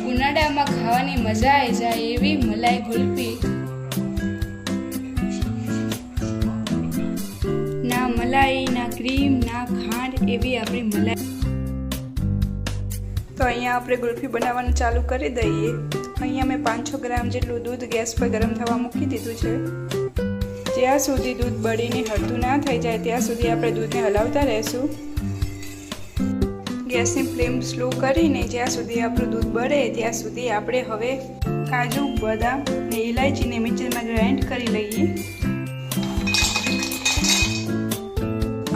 ઉનાળામાં ખાવાની મજા આવી જાય એવી મલાઈ ગુલ્ફી. ના મલાઈ, ના ક્રીમ, ના ખાંડ, એવી આપણી મલાઈ. તો અહીંયા આપણે ગુલ્ફી બનાવવાનું ચાલુ કરી દઈએ. અહીંયા મેં 500 ગ્રામ જેટલું દૂધ ગેસ પર ગરમ થવા મૂકી દીધું છે. જ્યાં સુધી દૂધ બળીને હળતું ના થઈ જાય ત્યાં સુધી આપણે દૂધને હલાવતા રહેશું. ગેસની ફ્લેમ સ્લો કરીને જ્યાં સુધી આપણું દૂધ બળે ત્યાં સુધી આપણે હવે કાજુ, બદામ અને ઇલાયચીને મિક્સરમાં ગ્રાઇન્ડ કરી લઈએ.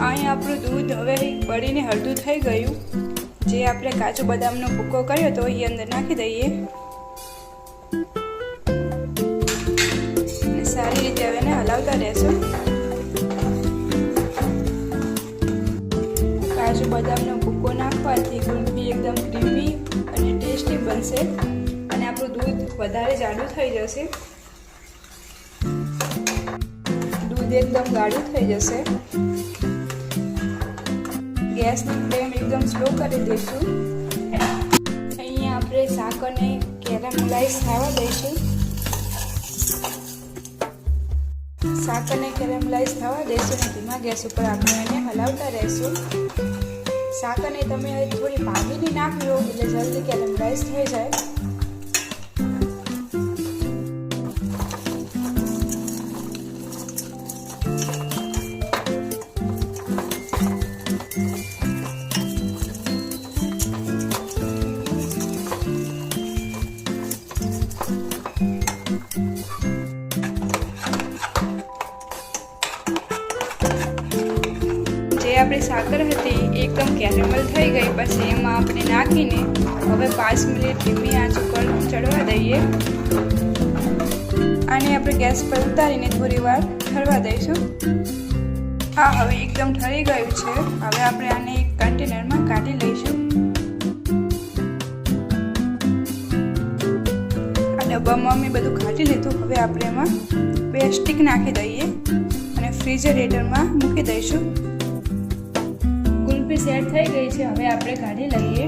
અહીં આપણું દૂધ હવે બળીને હળતું થઈ ગયું. જે આપણે કાજુ બદામનો ભૂકો કર્યો હતો એ અંદર નાખી દઈએ અને સારી રીતે હવે એને હલાવતા રહેશું. કાજુ બદામનો ભૂકો નાખવાથી ગુલ્ફી એકદમ ક્રીમી અને ટેસ્ટી બનશે અને આપણું દૂધ વધારે જાડું થઈ જશે. દૂધ એકદમ ગાઢું થઈ જશે. ગેસની ફ્લેમ એકદમ સ્લો કરી દઈશું. અહીંયા આપણે સાકરને કેરામલાઈઝ થવા દઈશું. સાકરને કેરામલાઈઝ થવા દઈશું અને ધીમા ગેસ ઉપર આપણે એને હલાવતા રહીશું. સાકરને તમે થોડી ભાગીને નાખી લો એટલે જલ્દી કેરામલાઈઝ થઈ જાય. આપણી સાકર હતી એકદમ કેરેમલ થઈ ગઈ. પછી એમાં આપણે નાખીને હવે 5 મિનિટ ધીમી આંચ ઉપર ચડવા દઈએ. આને આપણે ગેસ પર ઉતારીને થોડી વાર ઠરવા દઈશું. આ હવે એકદમ ઠરી ગયું છે. હવે આપણે આને એક કન્ટેનરમાં કાઢી લઈશું. આ ડબ્બામાં મેં બધું કાઢી લીધું. હવે આપણે એમાં 2 સ્ટીક નાખી દઈએ અને રેફ્રિજરેટરમાં મૂકી દઈશું. સેટ થઈ ગઈ છે. હવે આપણે કાઢી લઈએ.